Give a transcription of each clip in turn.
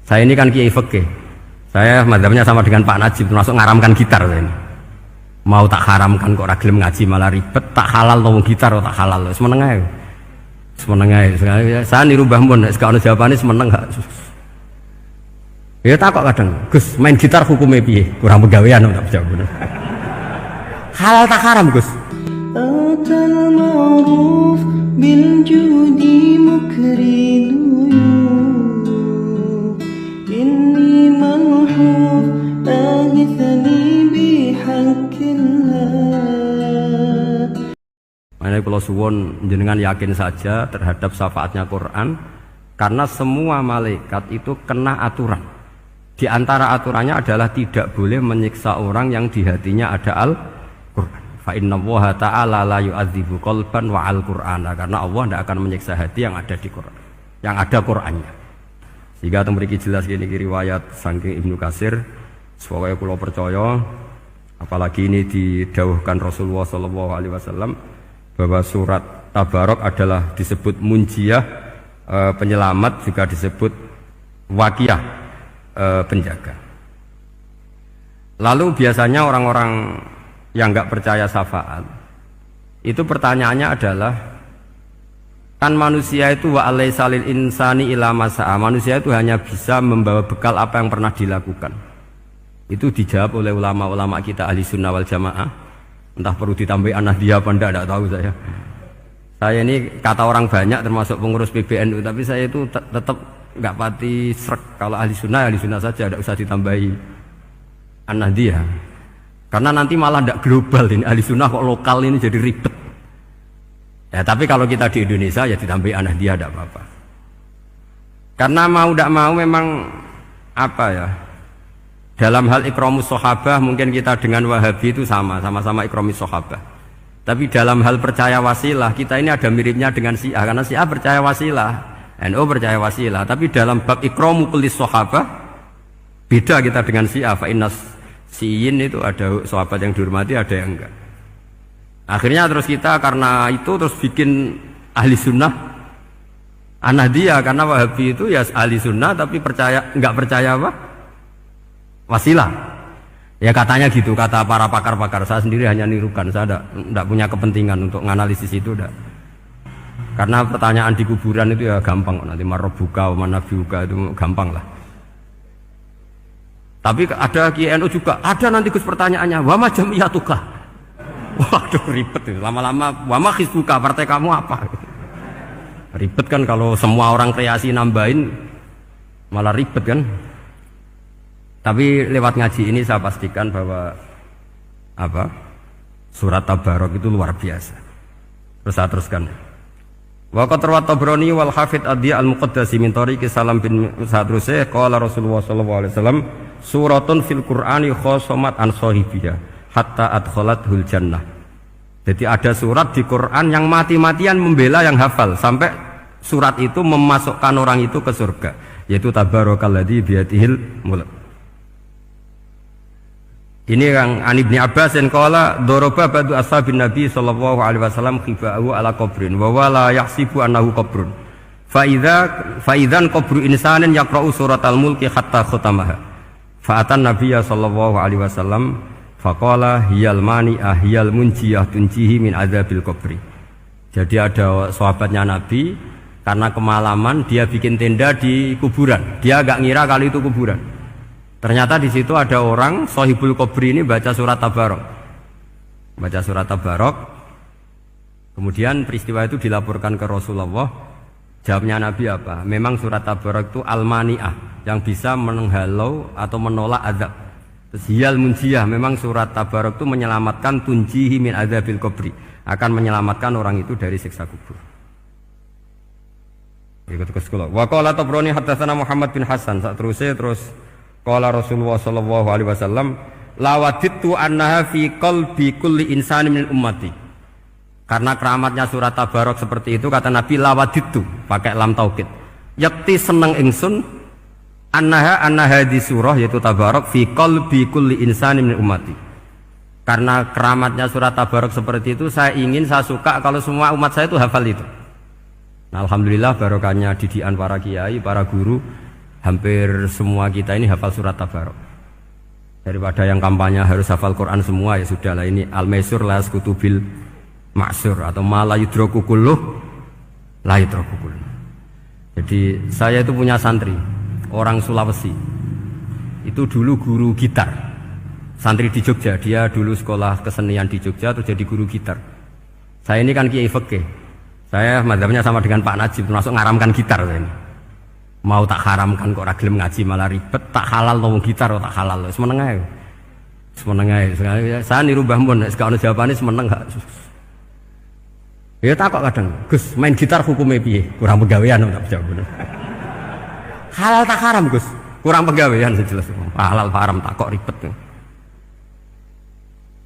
Saya ini kan kiai fikih. Saya madzhabnya sama dengan Pak Najib, termasuk ngaramkan gitar saya ini. Mau tak haramkan kok ora gelem ngaji malah ribet, tak halal to gitar kok tak halal. Wis meneng ae. Wis meneng ae. Saya niru Mbah Mun, nek gak ono jawabane semeneng gak. Ya takok kadang, Gus, main gitar hukumnya piye? Kurang pegawean tak jawab. Halal tak haram, Gus? Atal ma'ruf bil judi mukridu inni manhuf aghithani bihaqqillah. Mana kula suwun jenengan yakin saja terhadap syafaatnya Quran karena semua malaikat itu kena aturan. Di antara aturannya adalah tidak boleh menyiksa orang yang di hatinya ada Al-Quran. Fa innallaha ta'ala la yu'adzibu qalban wa al-Qur'ana, karena Allah tidak akan menyiksa hati yang ada di Quran, yang ada Qurannya. Sehingga mriki jelas gini riwayat saking Ibnu Katsir, supaya kula percaya, apalagi ini didhawuhkan Rasulullah sallallahu alaihi wasallam bahwa surat Tabarok adalah disebut munjiyah, penyelamat, juga disebut waqiyah, penjaga. Lalu biasanya orang-orang yang nggak percaya syafaat itu pertanyaannya adalah, kan manusia itu wa alaysa lil insani ila masa'a, manusia itu hanya bisa membawa bekal apa yang pernah dilakukan. Itu dijawab oleh ulama-ulama kita ahli sunnah wal jamaah. Entah perlu ditambah An-Nahdliyah apa enggak tahu saya. Saya ini kata orang banyak termasuk pengurus PBNU, tapi saya itu tetap nggak pati srek. Kalau ahli sunnah saja, tidak usah ditambahi An-Nahdliyah, karena nanti malah tidak global ini. Ahli sunnah kok lokal ini jadi ribet ya. Tapi kalau kita di Indonesia ya ditambahi An-Nahdliyah tidak apa-apa, karena mau tidak mau memang apa ya, dalam hal ikramus sahabah mungkin kita dengan Wahabi itu sama-sama ikramus sahabah. Tapi dalam hal percaya wasilah kita ini ada miripnya dengan Syiah, karena Syiah percaya wasilah, NU percaya wasilah, tapi dalam bab ikramu kulis sahabah beda kita dengan Syiah. Fa innas Syiin itu ada sahabat yang dihormati, ada yang enggak. Akhirnya terus kita karena itu terus bikin ahli sunnah An-Nahdliyah, karena Wahabi itu ya ahli sunnah tapi enggak percaya apa? Wasilah. Ya katanya gitu, kata para pakar-pakar. Saya sendiri hanya nirukan, saya enggak punya kepentingan untuk menganalisis itu enggak. Karena pertanyaan di kuburan itu ya gampang, nanti marobuka, manabiuka itu gampang lah. Tapi ada KNU juga, ada nanti Gus pertanyaannya, wama jamiyatuka. Waduh ribet itu, lama-lama wama hizbuka, partai kamu apa? Ribet kan kalau semua orang kreasi nambahin, malah ribet kan. Tapi lewat ngaji ini saya pastikan bahwa apa, surat Tabarok itu luar biasa. Terus saya teruskan. Wa qad rawat Tabrani wal Hafidz Adhi al-Muqaddasi min tariqi Salam bin Sadrusih qala Rasulullah sallallahu alaihi wasallam suratun fil Qur'ani khosomat an sahibiha hatta adkhalathul jannah. Jadi ada surat di Quran yang mati-matian membela yang hafal sampai surat itu memasukkan orang itu ke surga, yaitu Tabarakalladzi biyadihil mulk. Ini yang An Ibni Abbas yang qala doroba ba'du ashabin Nabi sallallahu alaihi wasallam khifa'ahu ala qabrin wa wala yahsibu annahu qabrun fa idzan qabru insanin yaqra'u suratal mulki hatta khatamaha fa atan nabiyya sallallahu alaihi wasallam faqala hiyal mani'ah hiyal munjiyah tunjihi min adzabil qabri. Jadi ada sahabatnya Nabi, karena kemalaman dia bikin tenda di kuburan, dia agak ngira kali itu kuburan. Ternyata di situ ada orang Sohibul Qabri ini baca surat Tabarok, kemudian peristiwa itu dilaporkan ke Rasulullah. Jawabnya Nabi apa? Memang surat Tabarok itu al-mani'ah, yang bisa menghalau atau menolak azab. Terus hiyal munjiyah, memang surat Tabarok itu menyelamatkan tunjihi min adzabil qabri, akan menyelamatkan orang itu dari siksa kubur. Ikut ke sekolah. Wa qala Tabrani haddatsana Muhammad bin Hasan, terus qala Rasulullah sallallahu alaihi wasallam lawadittu annaha fi qalbi kulli insani min ummati. Karena keramatnya surat Tabarok seperti itu, kata Nabi lawadittu pakai lam taukid. Yakti seneng ingsun annaha di surah yaitu Tabarok fi qalbi kulli insani min ummati. Karena keramatnya surat Tabarok seperti itu, saya suka kalau semua umat saya itu hafal itu. Nah, alhamdulillah barokahnya didikan para kiai, para guru, hampir semua kita ini hafal surat Tabarok. Daripada yang kampanye harus hafal Quran semua, ya sudahlah, ini al-maisur la yasqutubil ma'sur, atau ma la yudraku kulluh la yudraku kulluh. Jadi saya itu punya santri orang Sulawesi, itu dulu guru gitar, santri di Jogja. Dia dulu sekolah kesenian di Jogja terus jadi guru gitar. Saya ini kan kiai fikih, saya madzhabnya sama dengan Pak Najib, termasuk ngaramkan gitar. Saya ini mau tak haramkan kok ragilem ngaji malah ribet, tak halal ngomong gitar tak halal, semeneng ae. Saya niru Mbah Mun, nek ono jawabane semeneng gak. Ya takok kadang, Gus main gitar hukumnya piye? Kurang pegawean tak jawab. Halal tak haram Gus? Kurang pegawean jelas. Halal haram tak kok ribet.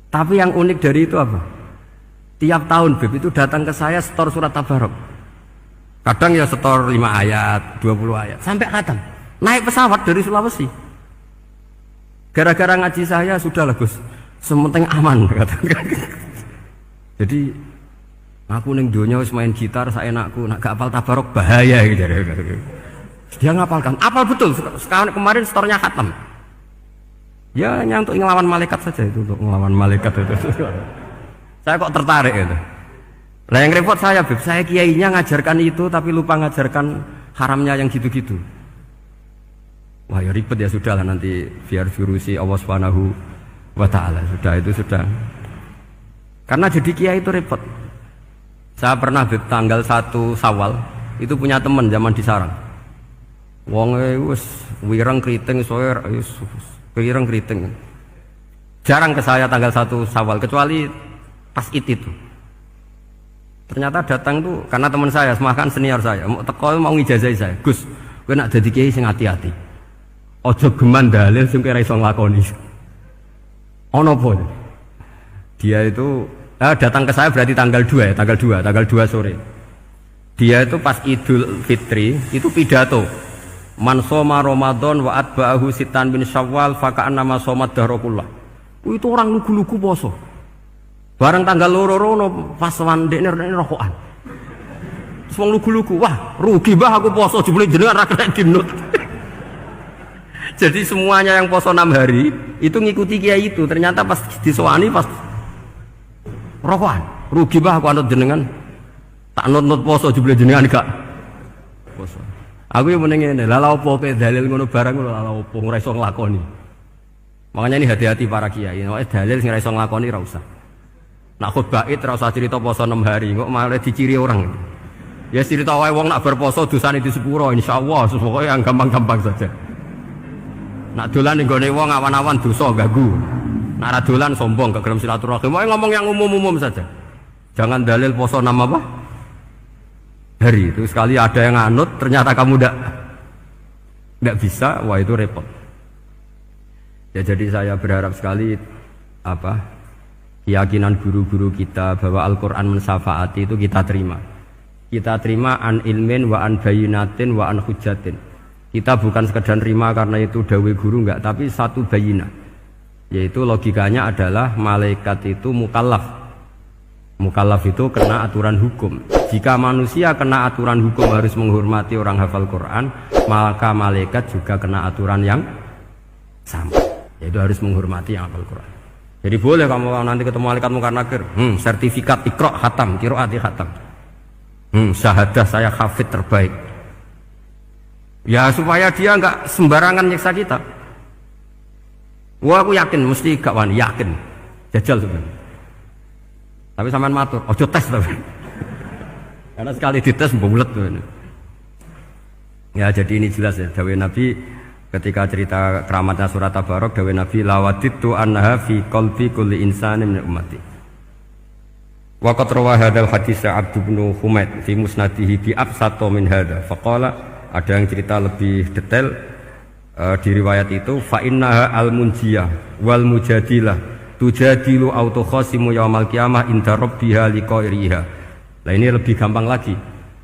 Tapi yang unik dari itu apa? Tiap tahun Beb itu datang ke saya setor surat Tabarok. Kadang ya setor 5 ayat, 20 ayat, sampai khatam. Naik pesawat dari Sulawesi. Gara-gara ngaji saya sudahlah Gus, sementing aman katakan. Jadi aku ning donya wis main gitar saenakku, nak gak apal Tabarok bahaya gitu. Dia ngapalkan, apal betul. Sekarang kemarin setornya khatam. Ya hanya untuk ngelawan malaikat saja itu, untuk ngelawan malaikat itu. Saya kok tertarik itu. Lah yang repot saya, Beb, saya kiainya ngajarkan itu tapi lupa ngajarkan haramnya yang gitu-gitu. Wah ya ribet ya, sudahlah nanti biar jurusi Allah Subhanahu wa taala. Sudah itu sudah. Karena jadi kiai itu repot. Saya pernah Beb, tanggal 1 Syawal itu punya teman zaman di Sarang. Wonge wis wireng kriting soer wis wireng kriting. Jarang ke saya tanggal 1 Syawal kecuali pas itu. Ternyata datang tuh karena teman saya, semakan senior saya, mau ngijazahi saya. Gus, kowe nak dadi kiai sing hati-hati. Aja geman dalil sing kira iso nglakoni. Ono apa? Dia itu datang ke saya berarti tanggal 2 ya, tanggal 2 sore. Dia itu pas Idul Fitri itu pidato. Man shoma Ramadan wa atba'ahu sitan bin Syawal faka'annama shomat dahrakullah. Itu orang lugu-lugu poso. Barang tanggal loro-loro pas wandekne rokokan. Wong lugu-lugu, wah rugi bah aku poso jebule jenengan ra kena dinut. Jadi semuanya yang poso 6 hari itu ngikuti kiai itu. Ternyata pas disowani pas rokokan, rugi bah aku anut jenengan. Tak nut-nut poso jebule jenengan gak poso. Aku yang mending ngene, lha opo kowe dalil ngono barang lho, lha opo ora iso nglakoni. Makanya ini hati-hati para kiai, nek dalil sing ora iso nglakoni ora usah. Nak khutbah id ora usah cerita poso 6 hari, kok malah diciri orang. Ya cerita wae wong nak berposo dosane di sepuro insyaallah, pokoke yang gampang-gampang saja. Nak dolan ning gone wong awan-awan dosa ganggu. Nak ra dolan sombong gak gelem silaturahim. Pokoke ngomong yang umum-umum saja. Jangan dalil poso 6 apa? Hari itu sekali ada yang anut ternyata kamu ndak bisa, wah itu repot. Ya jadi saya berharap sekali keyakinan guru-guru kita bahwa Al-Quran mensyafaati itu kita terima. Kita terima an ilmin wa an bayinatin wa an hujatin. Kita bukan sekedar terima karena itu dawai guru enggak, tapi satu bayinah. Yaitu logikanya adalah malaikat itu mukallaf. Mukallaf itu kena aturan hukum. Jika manusia kena aturan hukum harus menghormati orang hafal Quran, maka malaikat juga kena aturan yang sama. Yaitu harus menghormati yang hafal Quran. Jadi boleh kamu nanti ketemu malaikat mungkar nakir, sertifikat Iqra khatam, qiraati khatam. Syahadah saya hafid terbaik. Ya supaya dia enggak sembarangan nyiksa kita. Wah aku yakin mesti gak wani, yakin. Jajal sebenarnya. Tapi sampean matur, ojo tes tapi. Karena sekali dites bulet tuh. Ya jadi ini jelas ya dawuh Nabi ketika cerita keramatnya surat Tabarok, dawuh Nabi lawaditu anha fi qalbi kulli insanin min ummati. Wa qad rawa hadzal hadits Abd bin Humaid fi musnadihi bi absato min hadza. Faqala ada yang cerita lebih detail di riwayat itu fa innaha al-munjiyah wal mujadilah tujadilu auto khasimu yaumal qiyamah inda rabbiha liqairiha. Nah ini lebih gampang lagi.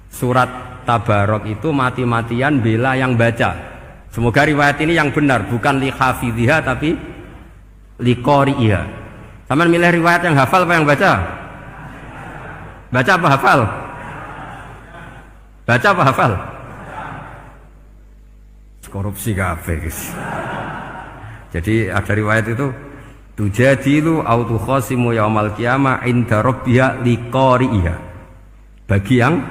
Surat Tabarok itu mati-matian bela yang baca. Semoga riwayat ini yang benar, bukan li hafidhiha tapi li qari'iha. Sama milih riwayat yang hafal apa yang baca? Baca apa hafal? Baca apa hafal? korupsi kabeh guys. Jadi ada riwayat itu tujadilu au tukhasimu yaumal qiyamah inda rabbiha liqari'iha. Bagi yang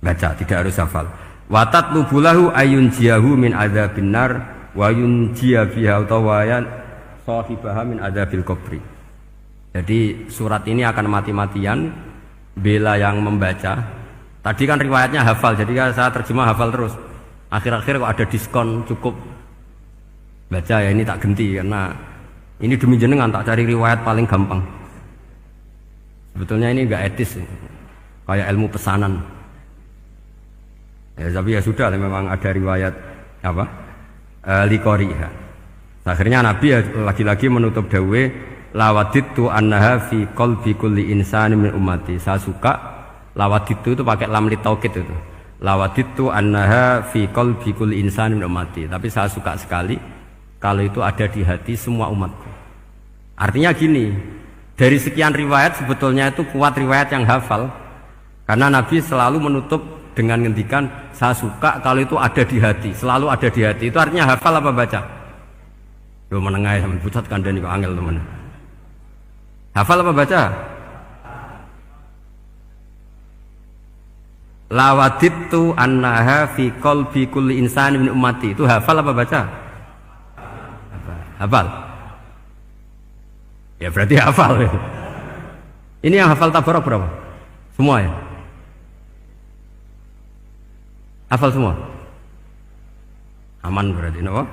baca tidak harus hafal. Wa tatlubulahu ayun jiyahu min adzabin nar wa yunjiya biha utawayan sahibaha min adzabil qabri. Jadi surat ini akan mati-matian bela yang membaca. Tadi kan riwayatnya hafal, jadi saya terjemah hafal terus. Akhir-akhir kok ada diskon cukup baca ya, ini tak ganti karena ini demi jenengan tak cari riwayat paling gampang. Sebetulnya ini enggak etis, kayak ilmu pesanan. Ya, tapi ya sudah, memang ada riwayat apa? Liqariha. Akhirnya Nabi ya lagi-lagi menutup dawe lawaditu annaha fi qalbi kulli insani min ummati. Saya suka lawaditu itu pakai lam li taukid itu. Lawaditu annaha fi qalbi kulli insani min ummati. Tapi saya suka sekali kalau itu ada di hati semua umatku. Artinya gini, dari sekian riwayat sebetulnya itu kuat riwayat yang hafal. Karena Nabi selalu menutup dengan ngendikan saya suka kalau itu ada di hati, selalu ada di hati. Itu artinya hafal apa baca? Yo menengah sampean pucat kandhani kok angel teman. Hafal apa baca? Lawaditu annaha fi qalbi kulli insani min ummati. Itu hafal apa baca? Hafal. Ya berarti hafal. Ini yang hafal tabarok berapa? Semua ya? Hafal semua? Aman berarti, no?